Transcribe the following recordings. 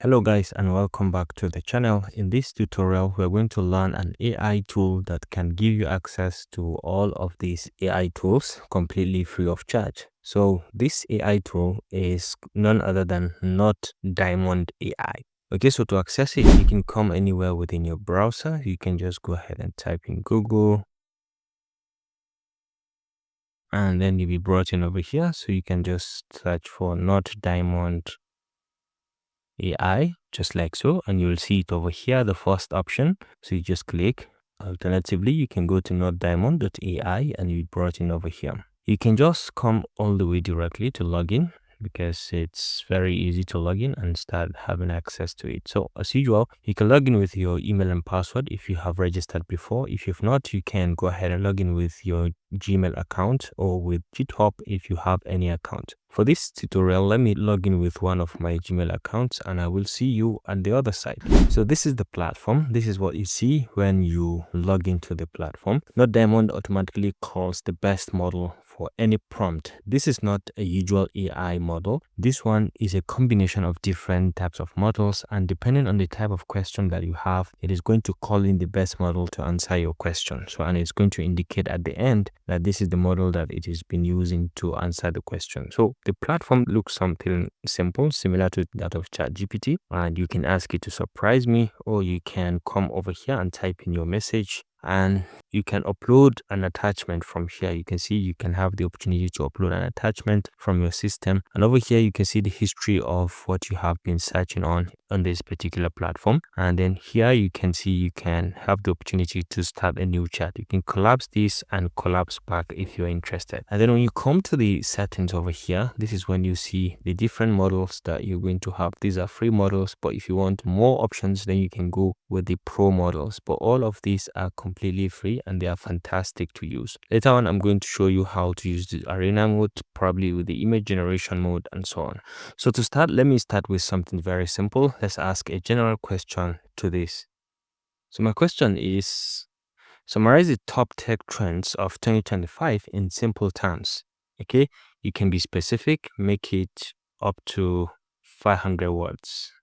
Hello guys, and welcome back to the channel. In this tutorial we're going to learn an AI tool that can give you access to all of these AI tools completely free of charge. So this AI tool is none other than NotDiamond AI. Okay, so to access it, you can come anywhere within your browser. You can just go ahead and type in Google, and then you'll be brought in over here. So you can just search for NotDiamond AI, just like so, and you'll see it over here, the first option. So you just click. Alternatively, you can go to notdiamond.ai and you'll be brought in over here. You can just come all the way directly to login, because it's very easy to log in and start having access to it. So as usual, you can log in with your email and password if you have registered before. If you've not, you can go ahead and log in with your Gmail account or with GitHub if you have any account. For this tutorial, let me log in with one of my Gmail accounts and I will see you on the other side. So this is the platform. This is what you see when you log into the platform. NotDiamond automatically calls the best model for any prompt. This is not a usual AI model. This one is a combination of different types of models, and depending on the type of question that you have, it is going to call in the best model to answer your question. So, and it's going to indicate at the end that this is the model that it has been using to answer the question. So the platform looks something simple, similar to that of ChatGPT, and you can ask it to surprise me, or you can come over here and type in your message, and you can upload an attachment from here. You can see you can have the opportunity to upload an attachment from your system, and over here you can see the history of what you have been searching on this particular platform. And then here you can see you can have the opportunity to start a new chat. You can collapse this and collapse back if you're interested. And then when you come to the settings over here, this is when you see the different models that you're going to have. These are free models, but if you want more options, then you can go with the pro models. But all of these are completely free and they are fantastic to use. Later on, I'm going to show you how to use the arena mode, probably with the image generation mode and so on. So to start, let me start with something very simple. Let's ask a general question to this. So my question is, summarize the top tech trends of 2025 in simple terms. Okay, you can be specific, make it up to 500 words.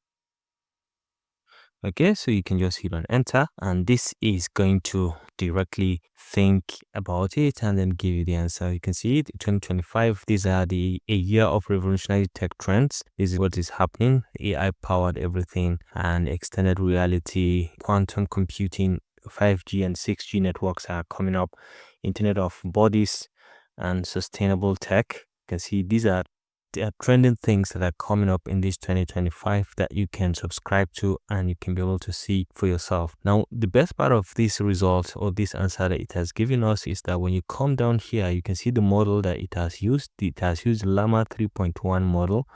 Okay, so you can just hit on enter, and this is going to directly think about it and then give you the answer. You can see it, 2025, these are a year of revolutionary tech trends. This is what is happening. AI powered everything, and extended reality, quantum computing, 5G and 6G networks are coming up, Internet of Bodies, and sustainable tech. You can see these are trending things that are coming up in this 2025 that you can subscribe to and you can be able to see for yourself. Now, the best part of this result or this answer that it has given us is that when you come down here, you can see the model that it has used. It has used Llama 3.1 model,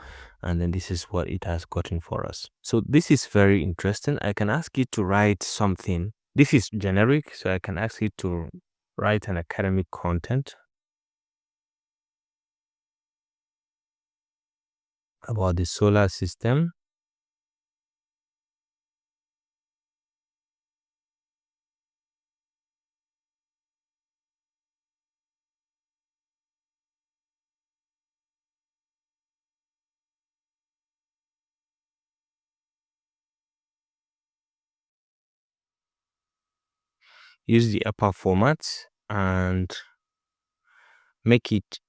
and then this is what it has gotten for us. So this is very interesting. I can ask it to write something. This is generic, so I can ask it to write an academic content about the solar system. Use the upper format and make it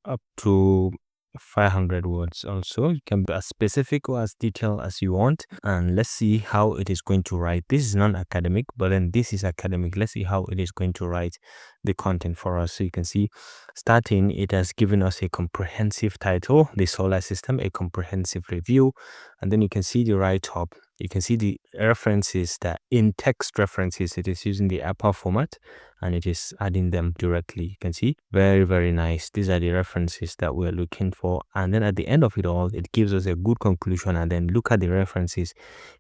up to 500 words. Also, you can be as specific or as detailed as you want, and let's see how it is going to write. This is non-academic, but then this is academic. Let's see how it is going to write the content for us. So you can see, starting, it has given us a comprehensive title, the solar system, a comprehensive review, and then you can see the write-up. You can see the references, that in text references, it is using the upper format and it is adding them directly. You can see, very, very nice. These are the references that we're looking for. And then at the end of it all, it gives us a good conclusion. And then look at the references.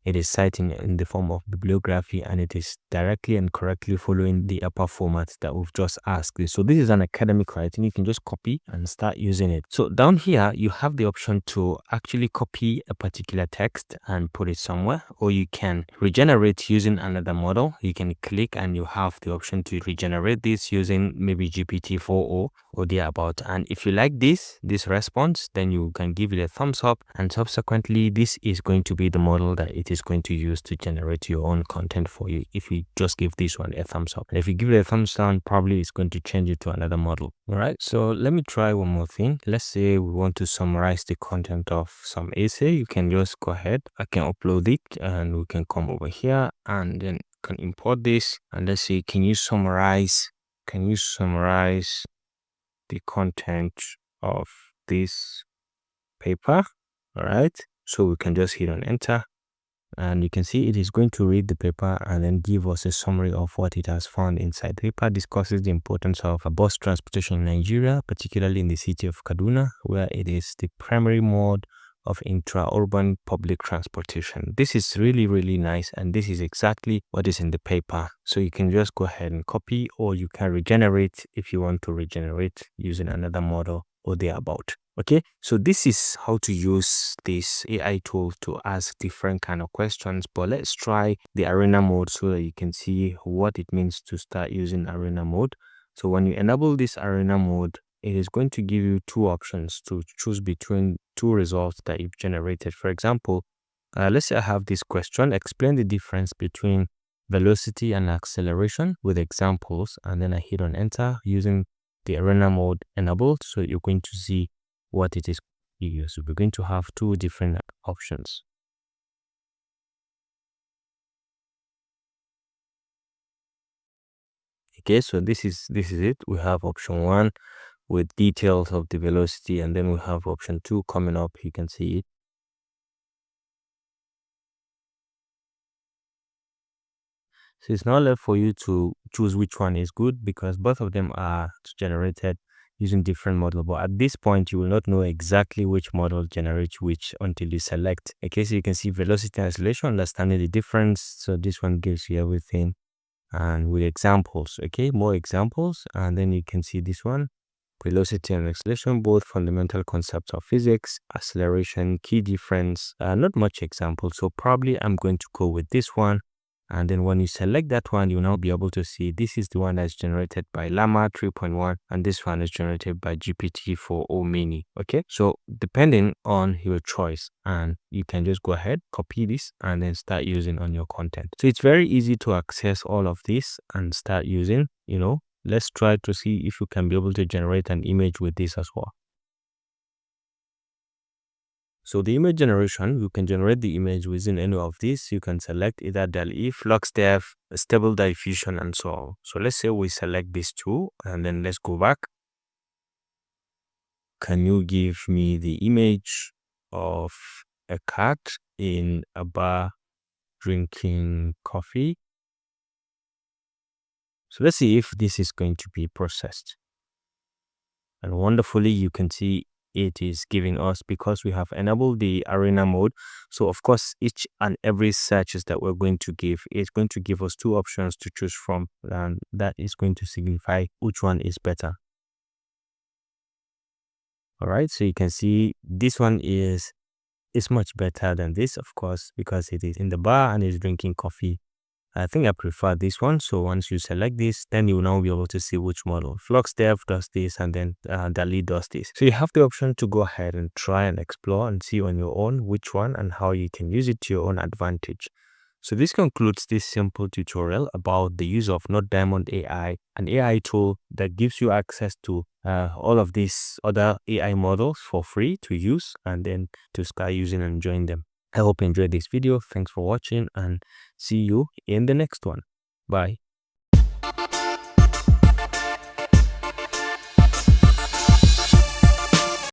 It is citing in the form of bibliography, and it is directly and correctly following the upper format that we've just asked. So this is an academic writing. right? And you can just copy and start using it. So down here, you have the option to actually copy a particular text and put it somewhere, or you can regenerate using another model. You can click and you have the option to regenerate this using maybe GPT-4o or thereabout. And if you like this response, then you can give it a thumbs up, and subsequently this is going to be the model that it is going to use to generate your own content for you. If you just give this one a thumbs up, and if you give it a thumbs down, probably it's going to change it to another model. All right, so let me try one more thing. Let's say we want to summarize the content of some essay. You can just go ahead, I can upload it, and we can come over here and then can import this, and let's say, can you summarize the content of this paper? All right, so we can just hit on enter, and you can see it is going to read the paper and then give us a summary of what it has found inside. The paper discusses the importance of bus transportation in Nigeria, particularly in the city of Kaduna, where it is the primary mode of intra-urban public transportation. This is really, really nice, and this is exactly what is in the paper. So you can just go ahead and copy, or you can regenerate if you want to regenerate using another model or thereabout. Okay, so this is how to use this AI tool to ask different kind of questions. But let's try the arena mode so that you can see what it means to start using arena mode. So when you enable this arena mode, it is going to give you two options to choose between two results that you've generated. For example, let's say I have this question: explain the difference between velocity and acceleration with examples, and then I hit on enter using the arena mode enabled. So you're going to see what it is here. So we're going to have two different options. Okay, so this is it. We have option 1 with details of the velocity, and then we have option 2 coming up. You can see it. So it's now left for you to choose which one is good, because both of them are generated using different model. But at this point, you will not know exactly which model generates which until you select. Okay, so you can see velocity and acceleration, understanding the difference. So this one gives you everything, and with examples. Okay, more examples, and then you can see this one: velocity and acceleration, both fundamental concepts of physics. Acceleration, key difference, not much example, so probably I'm going to go with this one. And then when you select that one, you'll now be able to see this is the one that's generated by Llama 3.1, and this one is generated by GPT-4o Mini. Okay, so depending on your choice, and you can just go ahead, copy this, and then start using on your content. So it's very easy to access all of this and start using. Let's try to see if you can be able to generate an image with this as well. So the image generation, you can generate the image within any of these. You can select either DALL-E, FluxDev, Stable Diffusion, and so on. So let's say we select these two, and then let's go back. Can you give me the image of a cat in a bar drinking coffee? So let's see if this is going to be processed. And wonderfully, you can see it is giving us, because we have enabled the arena mode. So of course, each and every searches that we're going to give, it's going to give us two options to choose from, and that is going to signify which one is better. All right, so you can see this one is much better than this, of course, because it is in the bar and is drinking coffee. I think I prefer this one. So once you select this, then you will now be able to see which model. FluxDev does this, and then DALL-E does this. So you have the option to go ahead and try and explore and see on your own which one and how you can use it to your own advantage. So this concludes this simple tutorial about the use of NotDiamond AI, an AI tool that gives you access to all of these other AI models for free to use, and then to start using and enjoying them. I hope you enjoyed this video. Thanks for watching, and see you in the next one. Bye.